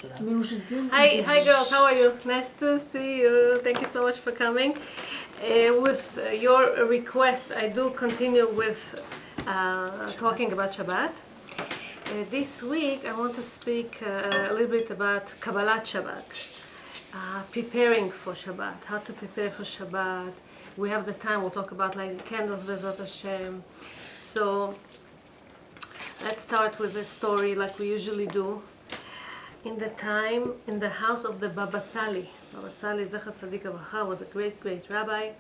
Hi girls, how are you? Nice to see you. Thank you so much for coming. With your request, I do continue with talking about Shabbat. This week I want to speak a little bit about Kabalat Shabbat, preparing for Shabbat, how to prepare for Shabbat. We have the time, we'll talk about lighting candles, Bezat Hashem. So let's start with a story like we usually do. In the time, in the house of the Baba Sali. Baba Sali, Zecher Tzadik Levracha, was a great rabbi.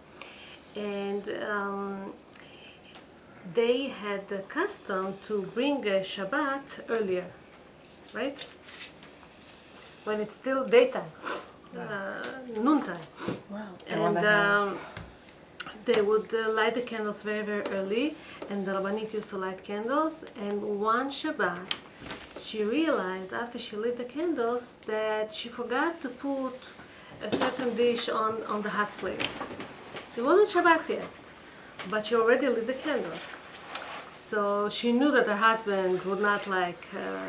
And they had the custom to bring a Shabbat earlier, right? When it's still daytime, noontime. Wow. And they would light the candles very early, and the Rabbanit used to light candles. And one Shabbat, she realized after she lit the candles that she forgot to put a certain dish on the hot plate. It wasn't Shabbat yet, but she already lit the candles. So she knew that her husband would not like,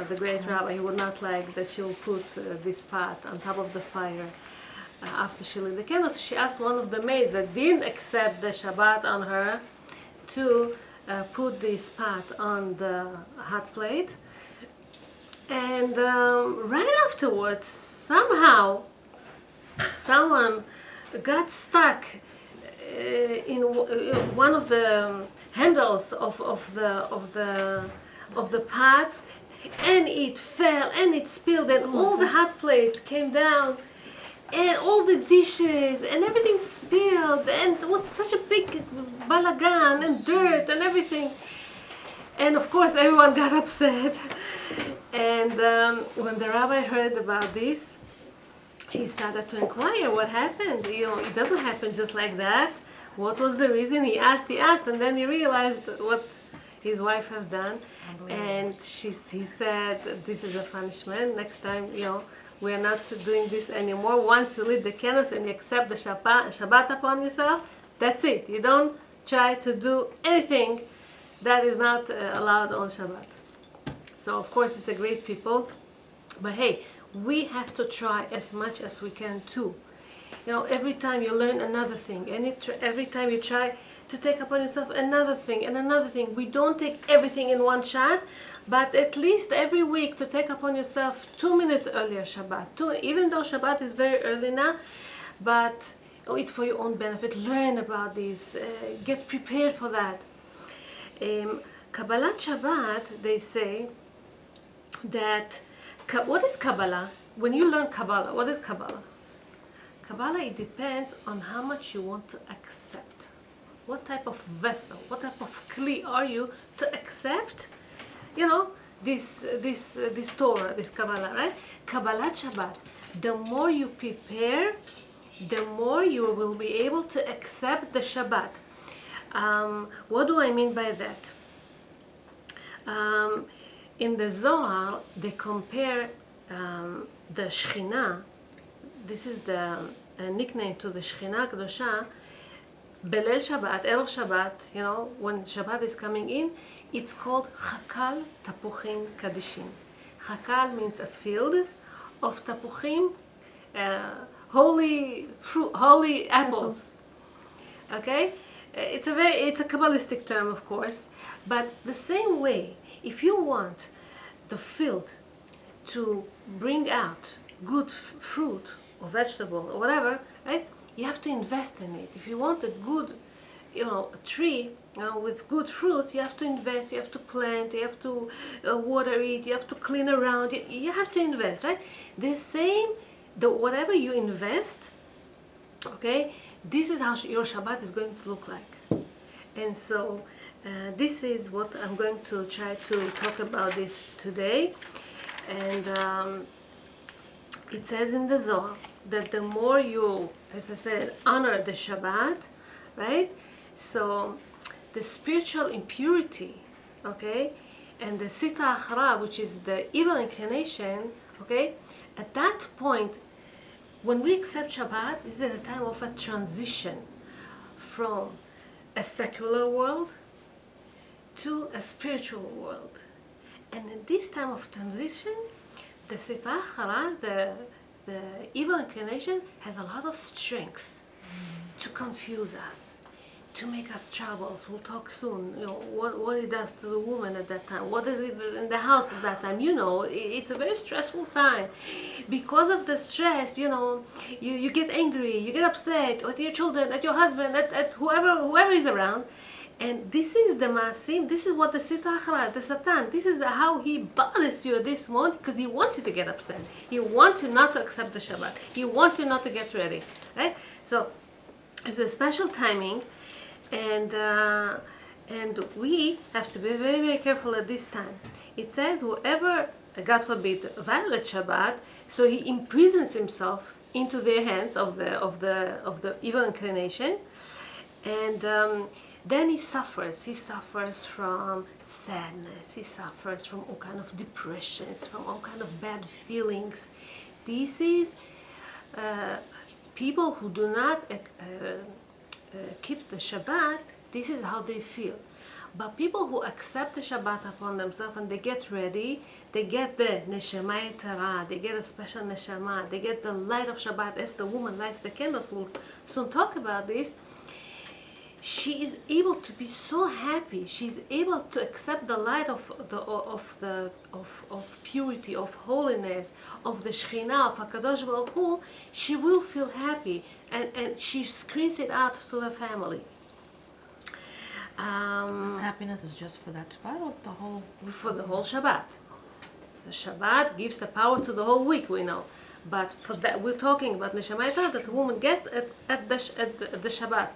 the great rabbi, he would not like that she will put this pot on top of the fire after she lit the candles. She asked one of the maids that didn't accept the Shabbat on her to put this pot on the hot plate. And right afterwards, somehow, someone got stuck in one of the handles of the pots, and it fell and it spilled, and all the hot plate came down, and all the dishes and everything spilled, and it was such a big balagan and dirt and everything. And of course, everyone got upset. And when the rabbi heard about this, he started to inquire what happened. You know, it doesn't happen just like that. What was the reason? He asked, and then he realized what his wife had done. And he said, this is a punishment. Next time, you know, we are not doing this anymore. Once you lit the candles and you accept the Shabbat upon yourself, that's it. You don't try to do anything that is not allowed on Shabbat. So of course it's a great people, but hey, we have to try as much as we can too. You know, every time you learn another thing, and every time you try to take upon yourself another thing and another thing. We don't take everything in one shot, but at least every week to take upon yourself 2 minutes earlier Shabbat. Even though Shabbat is very early now, but it's for your own benefit. Learn about this, get prepared for that. Kabalat Shabbat, they say that, what is Kabbalah? When you learn Kabbalah, what is Kabbalah? Kabbalah, it depends on how much you want to accept. What type of vessel, what type of kli are you to accept, you know, this Torah, this Kabbalah, right? Kabbalat Shabbat, the more you prepare, the more you will be able to accept the Shabbat. What do I mean by that? In the Zohar, they compare the Shekhinah, this is the nickname to the Shekhinah Kedosha, Belel Shabbat, Erev Shabbat, you know, when Shabbat is coming in, it's called Chakal Tapuchim Kadishim. Chakal means a field of tapuchim, holy fruit, holy apples. Okay? It's a Kabbalistic term, of course, but the same way, if you want the field to bring out good fruit or vegetable or whatever, right? You have to invest in it. If you want a good, you know, a tree, you know, with good fruits, you have to invest. You have to plant. You have to water it. You have to clean around. You have to invest, right? The same, whatever you invest, okay, this is how your Shabbat is going to look like. And so this is what I'm going to try to talk about this today. And it says in the Zohar that the more you, as I said, honor the Shabbat, right? So the spiritual impurity, okay, and the Sita Achra, which is the evil inclination, okay, at that point, when we accept Shabbat, this is a time of a transition from a secular world to a spiritual world. And in this time of transition, the Sitra Achara, the evil inclination, has a lot of strength to confuse us, to make us troubles. We'll talk soon. What it does to the woman at that time. What is it in the house at that time? It's a very stressful time. Because of the stress, you get angry, you get upset at your children, at your husband, at whoever is around. And this is the Maasim, this is what the Sitra Achara, the Satan, this is how he bothers you at this moment, because he wants you to get upset. He wants you not to accept the Shabbat. He wants you not to get ready. Right? So it's a special timing, and we have to be very, very careful at this time. It says whoever, God forbid, violates Shabbat, so he imprisons himself into the hands of the evil inclination, and then he suffers. He suffers from sadness. He suffers from all kind of depressions, from all kind of bad feelings. This is people who do not keep the Shabbat. This is how they feel. But people who accept the Shabbat upon themselves and they get ready, they get the neshama yetara, they get a special neshama, they get the light of Shabbat as the woman lights the candles. We'll soon talk about this. She is able to be so happy. She's able to accept the light of purity, of holiness, of the Shekhinah, of Hakadosh Baruch Hu. She will feel happy, and she screams it out to the family. This happiness is just for that Shabbat or the whole week? For the whole Shabbat. The Shabbat gives the power to the whole week, we know. But for that, we're talking about neshama yetara that the woman gets at the Shabbat.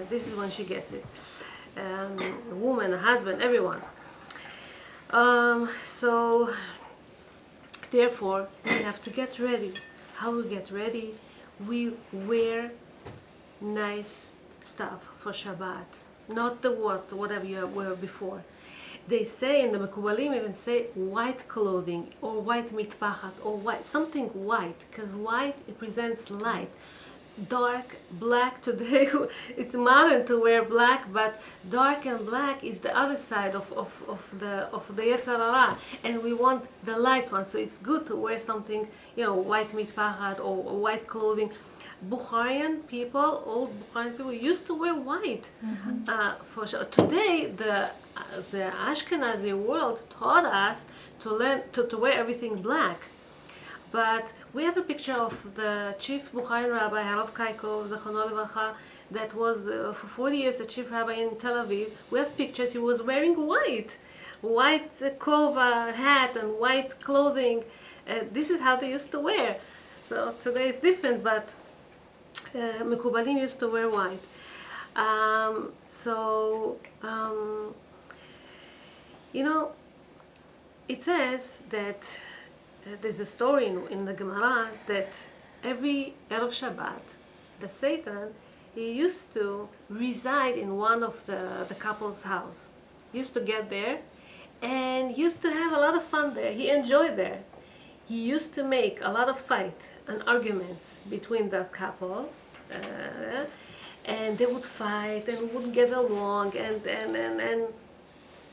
This is when she gets it. A woman, a husband, everyone. So, therefore, we have to get ready. How we get ready? We wear nice stuff for Shabbat. Not the whatever you wear before. They say, in the Mekubalim even say, white clothing, or white mitpachat, or white, something white, because white represents light. Dark, black, today it's modern to wear black, but dark and black is the other side of the Yetzer Hara, and we want the light one, so it's good to wear something, white mitpachat or white clothing. Bukharian people, old Bukharian people used to wear white. For sure. Today, the Ashkenazi world taught us to learn to wear everything black. But we have a picture of the chief Bukharian rabbi, Harav Kaiko, Zechrono Livracha, that was for 40 years a chief rabbi in Tel Aviv. We have pictures, he was wearing white kova, hat, and white clothing. This is how they used to wear. So today it's different, but Mekubalim used to wear white. It says that there's a story in the Gemara that every Erev Shabbat, the Satan, he used to reside in one of the couple's house. He used to get there and used to have a lot of fun there. He enjoyed there. He used to make a lot of fight and arguments between that couple, and they would fight and wouldn't get along, and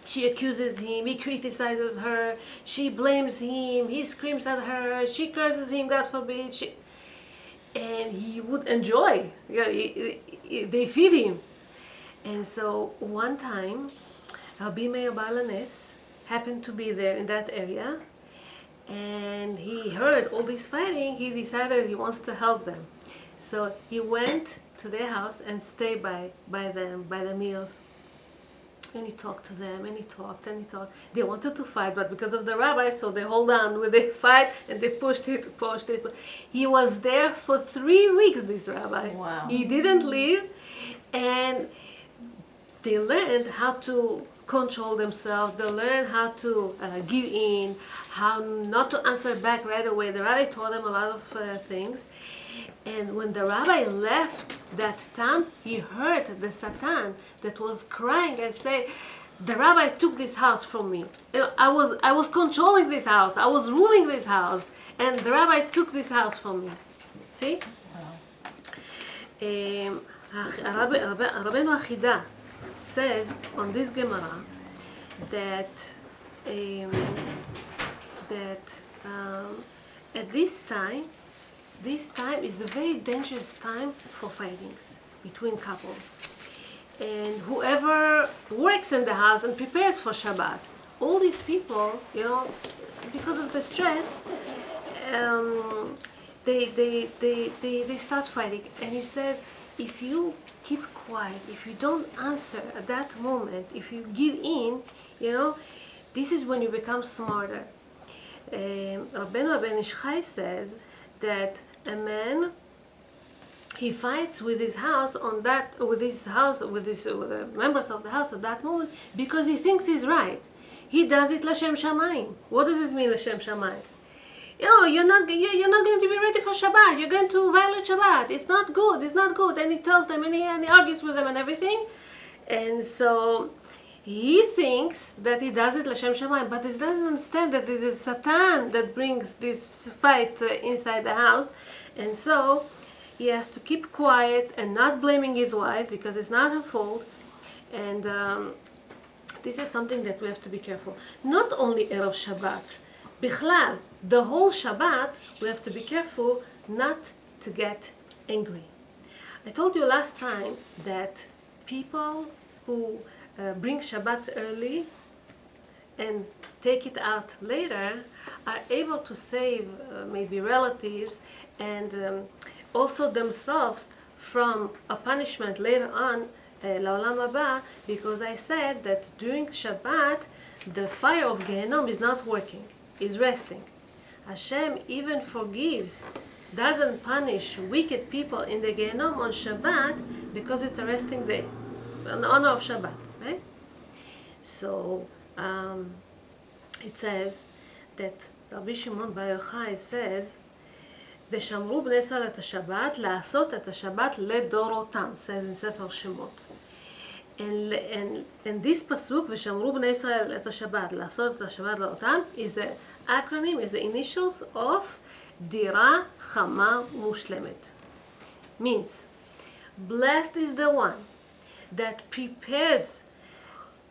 she accuses him, he criticizes her, she blames him, he screams at her, she curses him, God forbid, and he would enjoy. They feed him. And so one time, Rabbi Meir Baal HaNes happened to be there in that area, and he heard all this fighting. He decided he wants to help them. So he went to their house and stayed by them, by the meals. And he talked to them, and he talked, and he talked. They wanted to fight, but because of the rabbi, so they hold on with the fight, and they pushed it. He was there for 3 weeks, this rabbi. Wow. He didn't leave, and they learned how to control themselves. They learned how to give in, how not to answer back right away. The rabbi taught them a lot of things. And when the rabbi left that town, he heard the Satan that was crying and say, "The rabbi took this house from me. I was controlling this house. I was ruling this house, and the rabbi took this house from me." See? Rabbeinu Achida says on this Gemara that at this time is a very dangerous time for fightings between couples. And whoever works in the house and prepares for Shabbat, all these people, because of the stress, they start fighting. And he says, if you keep quiet, if you don't answer at that moment, if you give in, this is when you become smarter. Rabbanit Yehoshua says that a man, he fights with his house with the members of the house at that moment because he thinks he's right. He does it l'shem shamayim. What does it mean l'shem shamayim? You're not going to be ready for Shabbat. You're going to violate Shabbat. It's not good. It's not good. And he tells them and he argues with them and everything. And so he thinks that he does it l'shem shamayim, but he doesn't understand that it is Satan that brings this fight inside the house. And so he has to keep quiet and not blaming his wife because it's not her fault. And this is something that we have to be careful. Not only Erev Shabbat, Bichlal, the whole Shabbat, we have to be careful not to get angry. I told you last time that people who bring Shabbat early and take it out later are able to save maybe relatives and also themselves from a punishment later on, La'olam Haba, because I said that during Shabbat the fire of Gehenom is not working, is resting. Hashem even forgives, doesn't punish wicked people in the Gehenom on Shabbat because it's a resting day, in honor of Shabbat, right? So it says that Rabbi Shimon Bar Yochai says, ושמרו בני ישראל את השבת, לעשות את השבת לדורותם, says in Sefer Shemot. And this pasuk, ושמרו בני ישראל את השבת, לעשות את השבת לדורותם, is the acronym, is the initials of דירה חמה מושלמת. Means, blessed is the one that prepares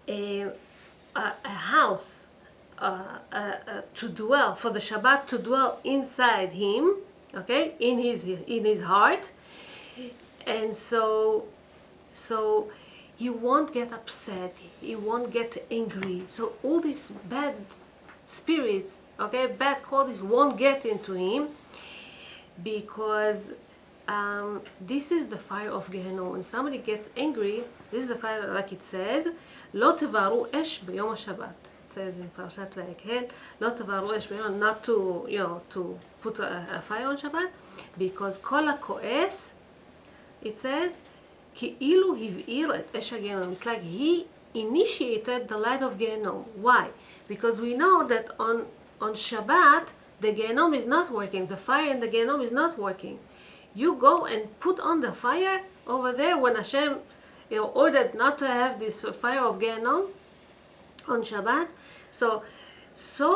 a house to dwell, for the Shabbat to dwell inside him, okay, in his heart, and so he won't get upset, he won't get angry. So all these bad spirits, okay, bad qualities won't get into him, because this is the fire of Gehenom. When somebody gets angry, this is the fire, like it says, לא תבערו אש ביום השבת. It says in Parashat Vayikra, לא תבערו אש ביום, not to put a fire on Shabbat, because כל הכועס, it says, כאילו הבעיר את אש הגיהנום. It's like he initiated the light of Gehenom. Why? Because we know that on Shabbat, the Gehenom is not working. The fire in the Gehenom is not working. You go and put on the fire over there when Hashem ordered not to have this fire of Gehenom on Shabbat. So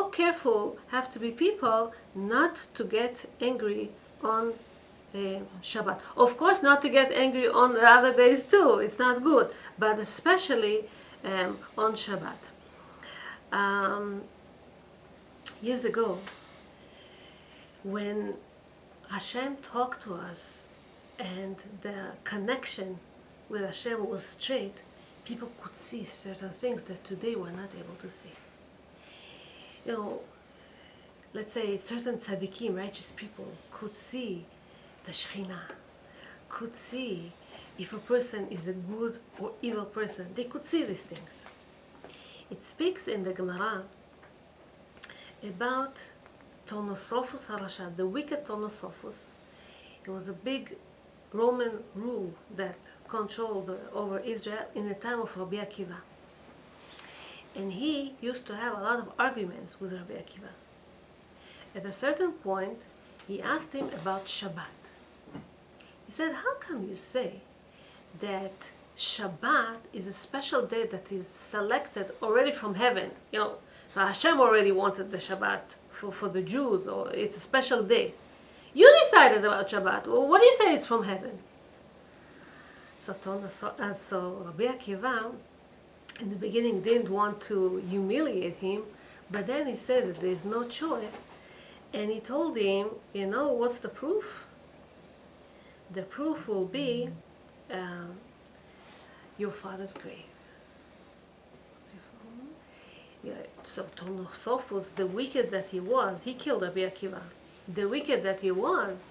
careful have to be people not to get angry on Shabbat. Of course, not to get angry on the other days too. It's not good, but especially on Shabbat. Years ago, when Hashem talked to us and the connection with Hashem was straight, people could see certain things that today we're not able to see. Let's say certain tzaddikim, righteous people, could see the Shekhinah, could see if a person is a good or evil person. They could see these things. It speaks in the Gemara about Tornosrophus Harasha, the wicked Tornosrophus. It was a big Roman rule that controlled over Israel in the time of Rabbi Akiva. And he used to have a lot of arguments with Rabbi Akiva. At a certain point, he asked him about Shabbat. He said, how come you say that Shabbat is a special day that is selected already from heaven? Hashem already wanted the Shabbat for the Jews, or it's a special day. You decided about Shabbat. Well, what do you say it's from heaven? So Rabbi Akiva, in the beginning, didn't want to humiliate him, but then he said that there is no choice, And he told him, you know, what's the proof? The proof will be your father's grave. Yeah, so Tonosophus, the wicked that he was, he killed Rabbi Akiva. The wicked that he was,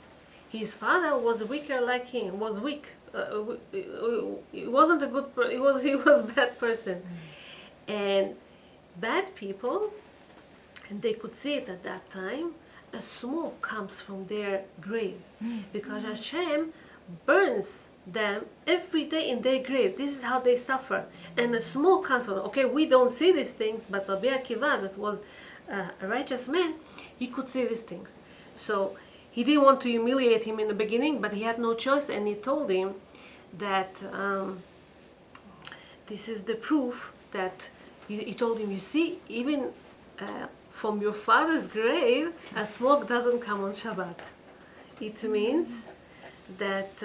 his father was weaker like him, was weak. He wasn't a good. He was a bad person, and bad people, and they could see it at that time. A smoke comes from their grave because Hashem burns them every day in their grave. This is how they suffer, and the smoke comes from. Okay, we don't see these things, but Rabbi Akiva, that was a righteous man, he could see these things. So he didn't want to humiliate him in the beginning, but he had no choice, and he told him that this is the proof that he told him, you see, even from your father's grave, a smoke doesn't come on Shabbat. It means that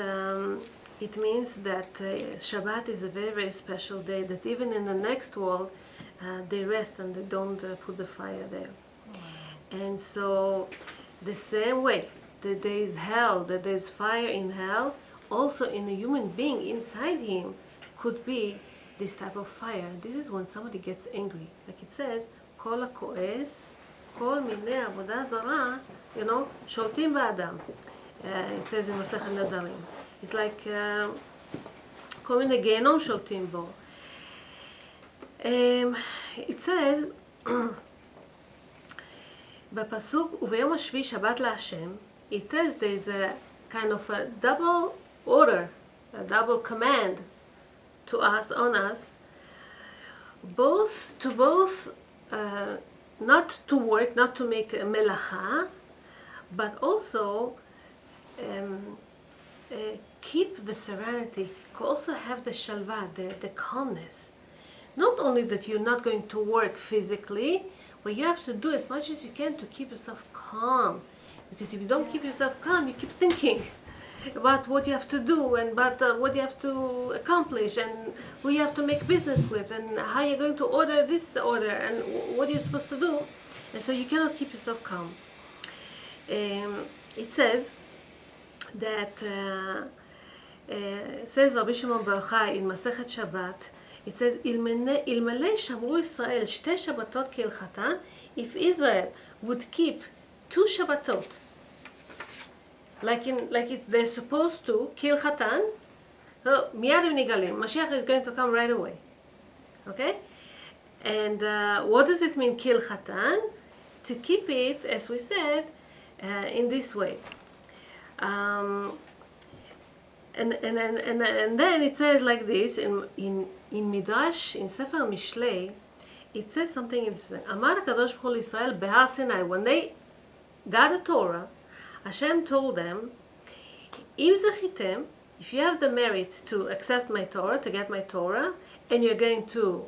Shabbat is a very, very special day, that even in the next world, they rest and they don't put the fire there. And so the same way that there is hell, that there is fire in hell, also in a human being inside him could be this type of fire. This is when somebody gets angry. Like it says, Kol HaKo'es, Kol Minei Avodah Zarah, you know, Sholtim Ba'adam. It says in Masechet Nadarim. It's like כל מיני גיהנום שולטים בו. It says בפסוק וביום השביעי שבת להשם, it says there's a kind of a double order, a double command to us, on us, both not to work, not to make a melacha, but also keep the serenity, also have the shalva, the calmness. Not only that you're not going to work physically, but you have to do as much as you can to keep yourself calm. Because if you don't keep yourself calm, you keep thinking about what you have to do and about what you have to accomplish and who you have to make business with and how you're going to order this order and what you're supposed to do. And so you cannot keep yourself calm. It says that, says Rabbi Shimon Bar Yochai in Masechet Shabbat, it says, אלמלא שמרו ישראל שתי שבתות כהלכתן, if Israel would keep 2 Shabbatot, like they're supposed to, כהלכתן, so מיד הם נגאלים. Mashiach is going to come right away. Okay? And what does it mean, כהלכתן? To keep it, as we said, in this way. And then it says like this in Midrash, in Sefer Mishlei, it says something interesting. Amar HaKadosh Baruch Hu L'Yisrael Behar Sinai. When they got the Torah, Hashem told them, Im zechitem, if you have the merit to accept my Torah, to get my Torah, and you're going to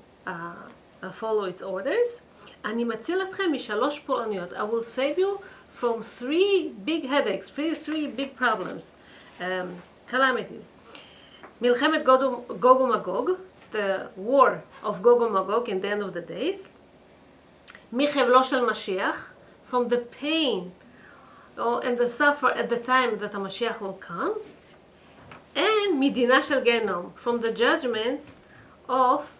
follow its orders, אני מציל אתכם משלוש פורענויות. I will save you from 3 big headaches, 3 big problems, calamities. מלחמת גוג ומגוג, the war of Gog and Magog in the end of the days. מחבלו של משיח, from the pain and the suffer at the time that the Mashiach will come. And מדינה של גיהנום, from the judgment of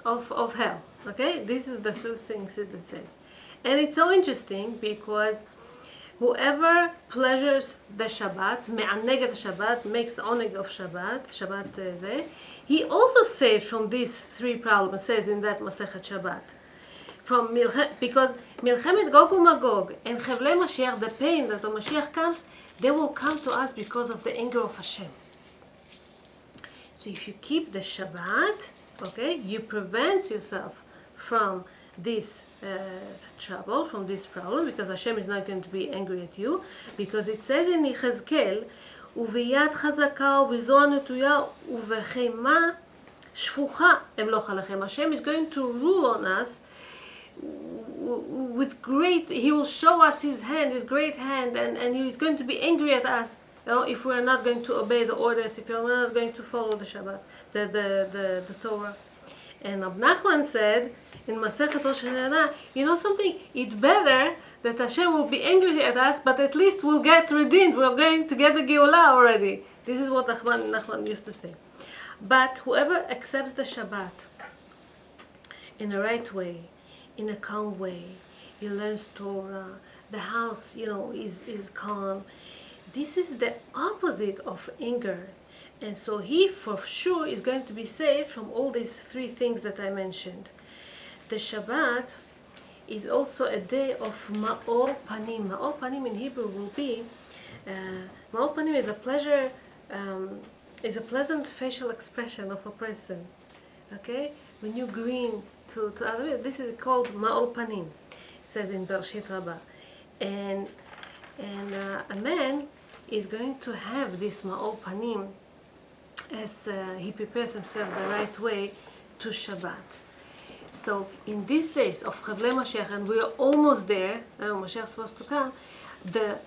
hell. Okay, this is the 2 things it says. And it's so interesting because whoever pleasures the Shabbat, מענג את השבת, makes oneg of Shabbat זה, he also saves from these 3 problems, says in that Masechet Shabbat. Because מלחמת גוג ומגוג and חבלי Mashiach, the pain that the Mashiach comes, they will come to us because of the anger of Hashem. So if you keep the Shabbat, okay, you prevent yourself from this trouble, from this problem, because Hashem is not going to be angry at you, because it says in Yechezkel, וביד חזקה ובזרוע נטויה ובחימה שפוכה אמלוך עליכם. Hashem is going to rule on us with great, he will show us his hand, his great hand, and he is going to be angry at us, you know, if we are not going to obey the orders, if we are not going to follow the Shabbat, the Torah. And Rab Nachman said in Masechet Rosh Hashanah, you know something? It's better that Hashem will be angry at us, but at least we'll get redeemed. We're going to get the Geulah already. This is what Nachman used to say. But whoever accepts the Shabbat in the right way, in a calm way, he learns Torah, the house, is calm. This is the opposite of anger. And so he for sure is going to be saved from all these three things that I mentioned. The Shabbat is also a day of Ma'or Panim. Ma'or Panim in Hebrew will be, Ma'or Panim is a pleasant facial expression of a person. Okay? When you grin to other people, this is called Ma'or Panim. It says in Bereshit Rabbah. And a man is going to have this Ma'or Panim as he prepares himself the right way to Shabbat. So in these days of Chavlei Mashiach, and we are almost there, Mashiach is supposed to come, the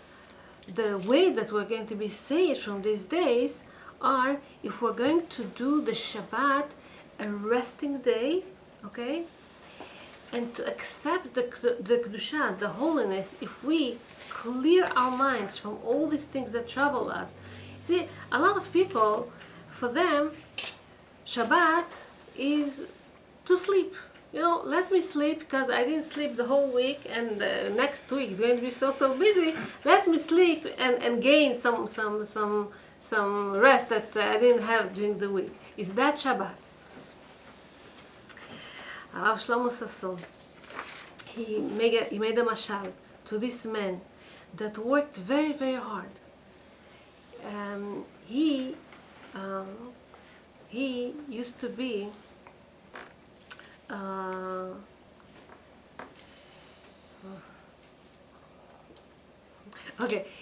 way that we're going to be saved from these days are if we're going to do the Shabbat a resting day, okay? And to accept the Kedusha, the holiness, if we clear our minds from all these things that trouble us. See, a lot of people, for them, Shabbat is to sleep. Let me sleep because I didn't sleep the whole week, and next week is going to be so busy. Let me sleep and gain some rest that I didn't have during the week. Is that Shabbat? Rav Shlomo Sasson, he made a mashal to this man that worked very, very hard. He used to be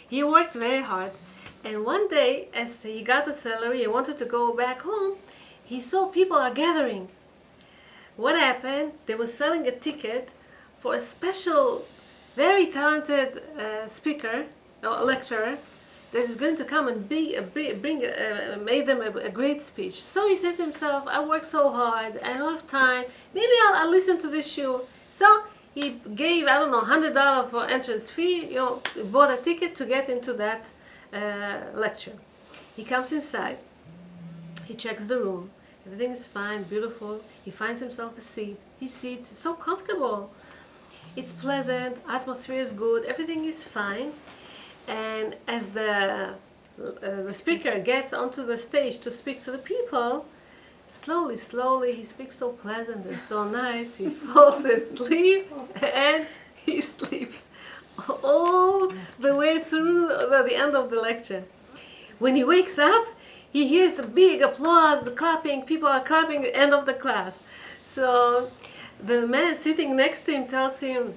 he worked very hard, and one day as he got a salary and wanted to go back home, he saw people are gathering. What happened? They were selling a ticket for a special, very talented speaker or lecturer that is going to come and make them a great speech. So he said to himself, I work so hard, I don't have time, maybe I'll listen to this shiur. So he gave, $100 for entrance fee, he bought a ticket to get into that lecture. He comes inside, he checks the room, everything is fine, beautiful. He finds himself a seat, he sits, it's so comfortable. It's pleasant, atmosphere is good, everything is fine. And as the speaker gets onto the stage to speak to the people, slowly, he speaks so pleasant and so nice, he falls asleep and he sleeps all the way through the end of the lecture. When he wakes up, he hears a big applause, clapping, people are clapping at the end of the class. So the man sitting next to him tells him,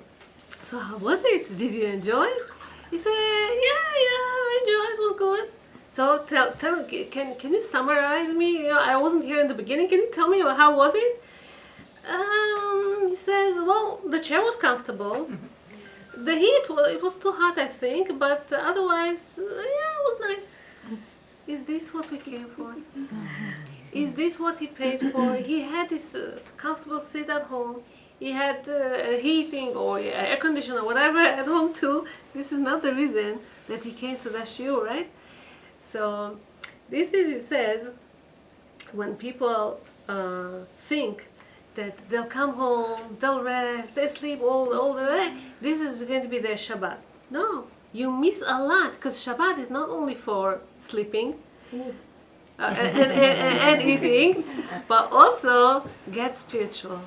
so how was it? Did you enjoy it? He said, yeah, I enjoyed it. It was good. So tell can you summarize me? I wasn't here in the beginning. Can you tell me how was it? He says, well, the chair was comfortable. The heat, it was too hot, I think, but otherwise, it was nice. Is this what we came for? Is this what he paid for? He had this comfortable seat at home. He had heating or air conditioner or whatever at home too. This is not the reason that he came to that shiur, right? So this is, he says, when people think that they'll come home, they'll rest, they sleep all the day, this is going to be their Shabbat. No, you miss a lot, because Shabbat is not only for sleeping and eating, but also get spiritual.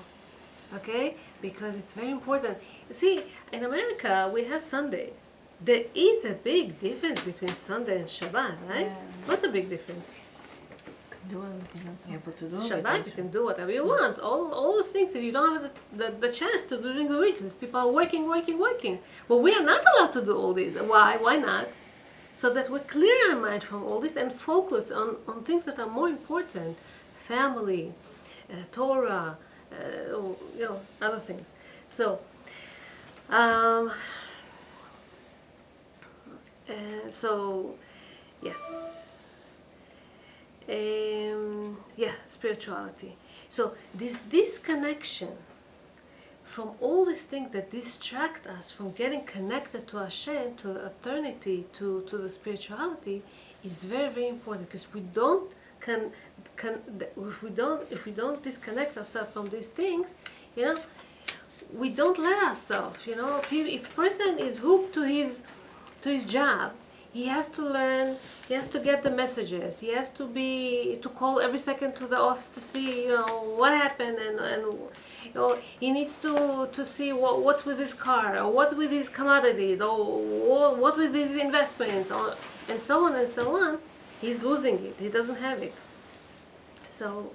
Okay? Because it's very important. See, in America, we have Sunday. There is a big difference between Sunday and Shabbat, right? Yeah. What's the big difference? Do everything else. Yeah, but to do Shabbat, you can do whatever you want. All the things that you don't have the chance to do during the week because people are working. Well, we are not allowed to do all this. Why? Why not? So that we clear our mind from all this and focus on things that are more important. Family, Torah, other things. So, yes. spirituality. So this disconnection from all these things that distract us from getting connected to Hashem, to the eternity, to the spirituality, is very, very important, because we don't if we don't disconnect ourselves from these things, we don't let ourselves. If a person is hooked to his job, he has to learn, he has to get the messages, he has to call every second to the office to see what happened, and he needs to see what's with his car, or what's with his commodities, or what with his investments, and so on and so on. He's losing it. He doesn't have it. So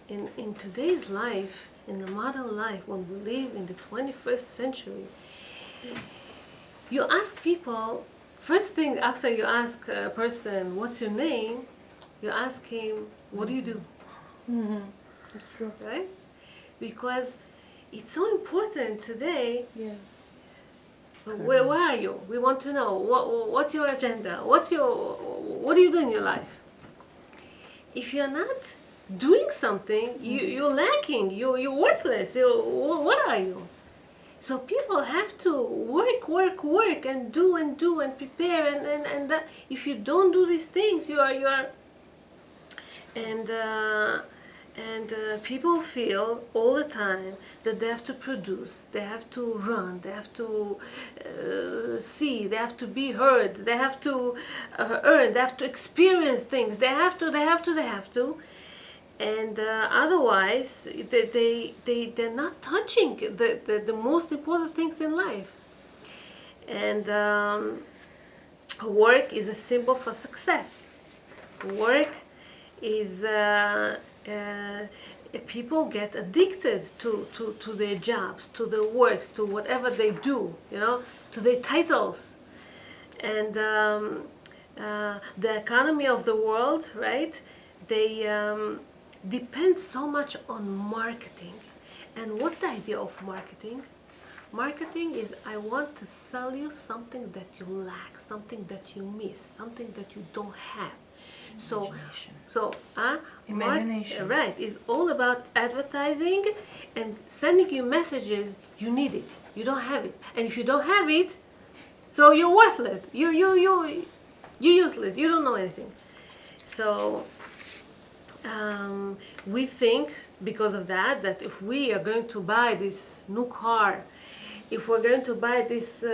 in today's life, in the modern life, when we live in the 21st century, you ask people, first thing after you ask a person, what's your name, you ask him, what do you do? Mm-hmm. That's true. Right? Because it's so important today. Yeah. Where are you? We want to know what's your agenda. What do you do in your life? If you're not doing something, you're lacking. You're worthless. What are you? So people have to work, and do and prepare, and that. If you don't do these things, you are. And people feel all the time that they have to produce, they have to run, they have to see, they have to be heard, they have to earn, they have to experience things, they have to. And otherwise, they're not touching the most important things in life. And work is a symbol for success. Work is people get addicted to their jobs, to their works, to whatever they do, to their titles. And the economy of the world, right? They depend so much on marketing. And what's the idea of marketing? Marketing is, I want to sell you something that you lack, something that you miss, something that you don't have. Imagination. Right, is all about advertising and sending you messages. You need it, you don't have it, and if you don't have it, so you're worthless. You're useless. You don't know anything. So we think, because of that if we are going to buy this new car, if we're going to buy this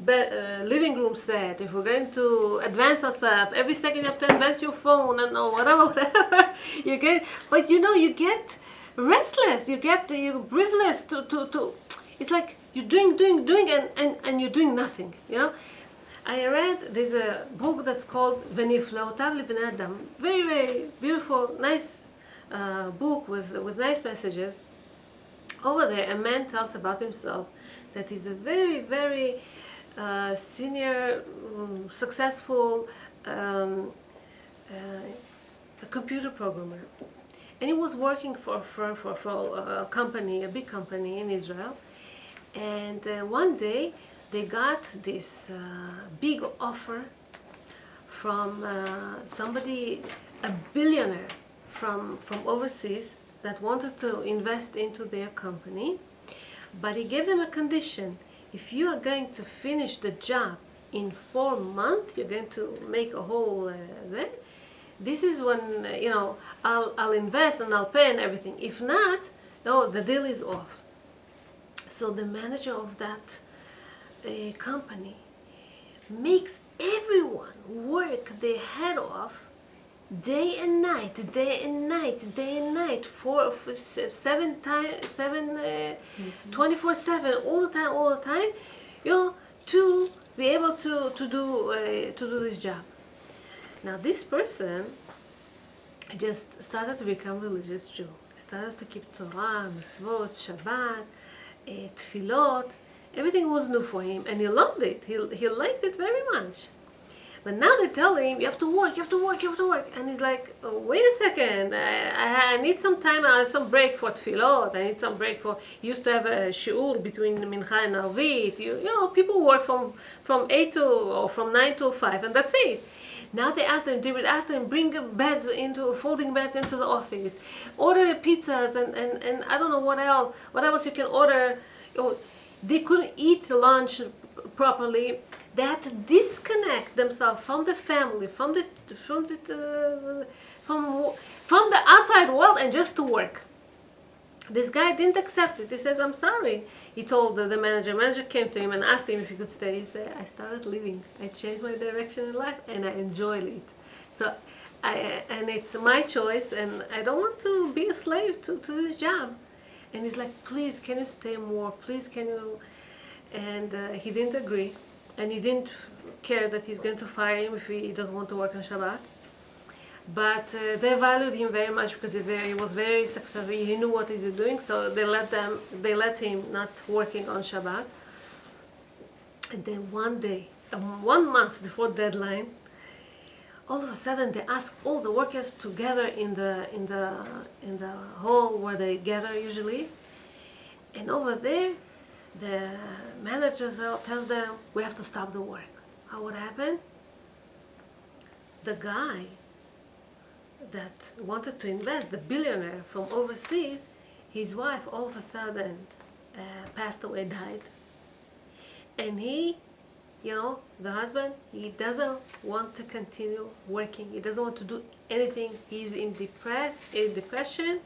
living room set, if we're going to advance ourselves, every second you have to advance your phone and whatever you get, but you get restless, you're breathless to it's like you're doing and you're doing nothing. I read, there's a book that's called ונפלאותיו לבני אדם, very, very beautiful, nice book with nice messages. Over there, a man tells about himself that he's a very, very senior, successful computer programmer. And he was working for a company, a big company in Israel. And one day, they got this big offer from somebody, a billionaire from overseas, that wanted to invest into their company. But he gave them a condition. If you are going to finish the job in 4 months, you're going to make a whole there. This is when I'll invest and I'll pay and everything. If not, no, the deal is off. So the manager of that company makes everyone work their head off day and night, 24/7, all the time, to be able to do this job. Now this person just started to become religious Jew. He started to keep Torah, mitzvot, Shabbat, tefillot. Everything was new for him, and he loved it. He liked it very much. But now they tell him, you have to work, you have to work, you have to work. And he's like, oh, wait a second, I need some time, I need some break for tefillot, I need some break for, he used to have a shiur between mincha and arvit. You know, people work from 8 to, or from 9 to 5, and that's it. Now they would ask them, bring folding beds into the office, order pizzas, and I don't know what else you can order. You know, they couldn't eat lunch properly. They had to disconnect themselves from the family, from the outside world, and just to work. This guy didn't accept it. He says, I'm sorry. He told the manager. Manager came to him and asked him if he could stay. He said, I started living. I changed my direction in life and I enjoy it. So, and it's my choice, and I don't want to be a slave to this job. And he's like, please, can you stay more? Please, can you? And he didn't agree. And he didn't care that he's going to fire him if he doesn't want to work on Shabbat. But they valued him very much because he was very successful. He knew what he's doing, so they let him not working on Shabbat. And then one day, 1 month before deadline, all of a sudden they asked all the workers to gather in the hall where they gather usually. And over there, the manager tells them, we have to stop the work. What happened? The guy that wanted to invest, the billionaire from overseas, his wife all of a sudden passed away, died. And he, you know, the husband, he doesn't want to continue working. He doesn't want to do anything. He's in depression.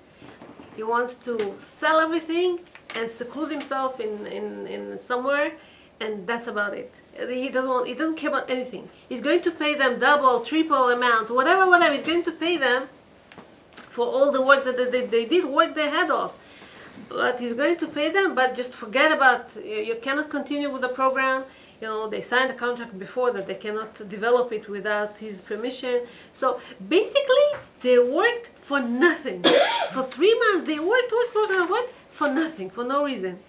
He wants to sell everything and seclude himself in somewhere, and that's about it. He doesn't care about anything. He's going to pay them double, triple amount, whatever. He's going to pay them for all the work that they did work their head off. But he's going to pay them, but just forget about, you cannot continue with the program. You know, they signed a contract before that they cannot develop it without his permission. So basically, they worked for nothing. For 3 months, they worked for nothing, for no reason.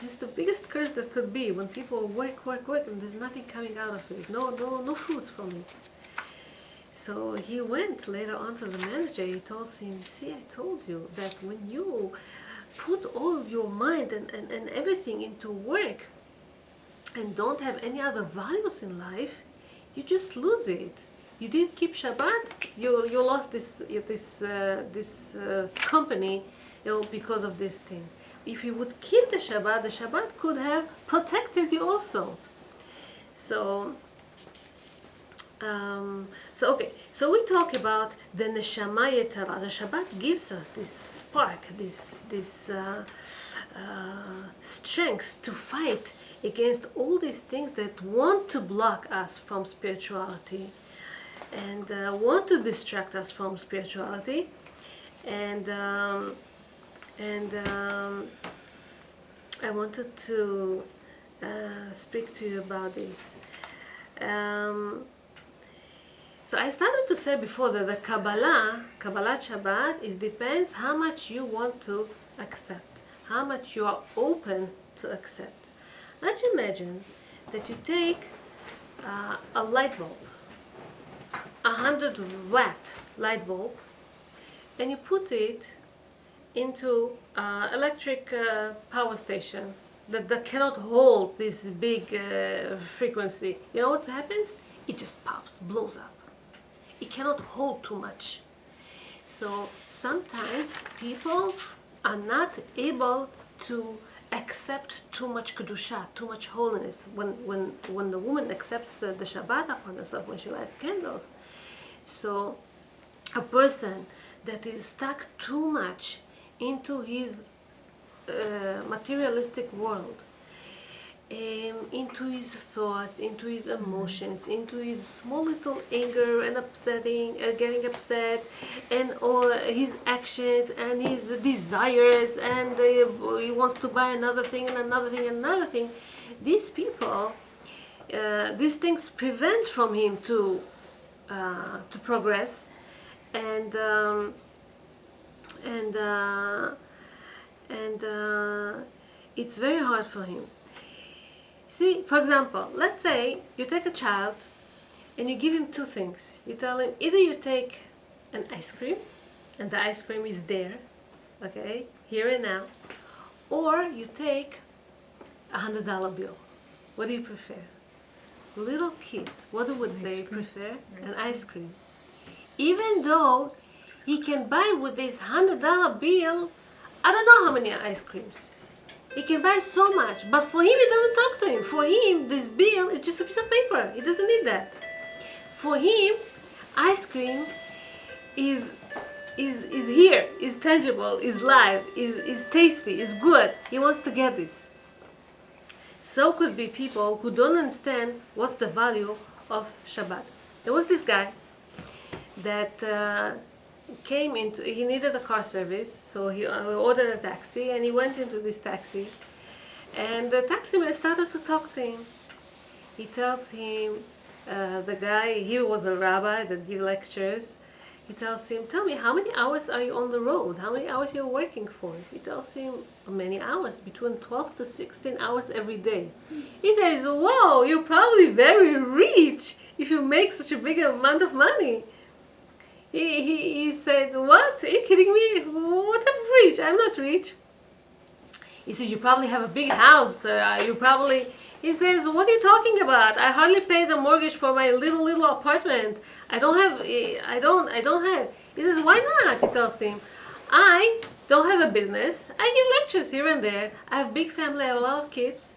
It's the biggest curse that could be when people work, and there's nothing coming out of it. No fruits from it. So he went later on to the manager. He told him, see, I told you that when you put all your mind and everything into work and don't have any other values in life, you just lose it. You didn't keep Shabbat, you lost this company, you know, because of this thing. If you would keep the Shabbat could have protected you also. So okay. So we talk about the neshama yetara. The Shabbat gives us this spark, this strength to fight against all these things that want to block us from spirituality and want to distract us from spirituality. And I wanted to speak to you about this. So I started to say before that the Kabalat Shabbat, it depends how much you want to accept, how much you are open to accept. Let's imagine that you take a light bulb, 100-watt light bulb, and you put it into electric power station that cannot hold this big frequency. You know what happens? It just pops, blows up. It cannot hold too much. So sometimes people are not able to accept too much kedusha, too much holiness. When the woman accepts the Shabbat upon herself, when she lights candles. So a person that is stuck too much into his materialistic world, into his thoughts, into his emotions, into his small little anger and getting upset, and all his actions and his desires, and he wants to buy another thing and another thing and another thing. These people, these things prevent from him to progress, and it's very hard for him. See, for example, let's say you take a child and you give him two things. You tell him either you take an ice cream, and the ice cream is there, okay, here and now, or you take $100 bill. What do you prefer? Little kids, what would they prefer? An ice cream. Even though he can buy with this $100 bill, I don't know how many ice creams. He can buy so much, but for him, it doesn't talk to him. For him, this bill is just a piece of paper. He doesn't need that. For him, ice cream is here, is tangible, is live, is tasty, is good. He wants to get this. So could be people who don't understand what's the value of Shabbat. There was this guy that came into, he needed a car service, so he ordered a taxi, and he went into this taxi, and the taxi man started to talk to him. He tells him, the guy, he was a rabbi that give lectures. He tells him, tell me, how many hours are you on the road? How many hours you're working for? He tells him, many hours, between 12 to 16 hours every day. He says, whoa, you're probably very rich if you make such a big amount of money. He said, what? Are you kidding me? What type of rich? I'm not rich. He says, you probably have a big house. You probably... He says, what are you talking about? I hardly pay the mortgage for my little apartment. I don't have. He says, why not? He tells him, I don't have a business. I give lectures here and there. I have a big family. I have a lot of kids.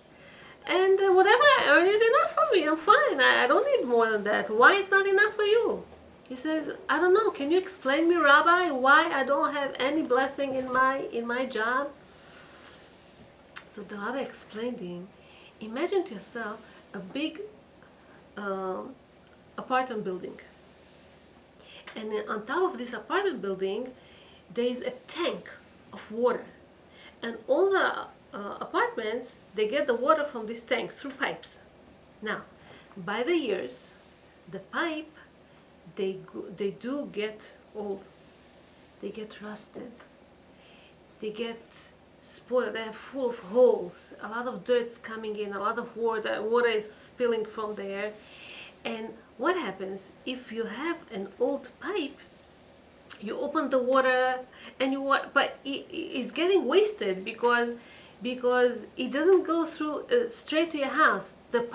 And whatever I earn is enough for me. I'm fine. I don't need more than that. Why it's not enough for you? He says, I don't know. Can you explain me, Rabbi, why I don't have any blessing in my job? So the Rabbi explained to him, imagine to yourself a big apartment building. And then on top of this apartment building, there is a tank of water. And all the apartments, they get the water from this tank through pipes. Now, by the years, the pipe, they do get old. They get rusted. They get spoiled. They're full of holes. A lot of dirt's coming in. A lot of water is spilling from there. And what happens if you have an old pipe? You open the water, and but it's getting wasted because it doesn't go through straight to your house. The pipe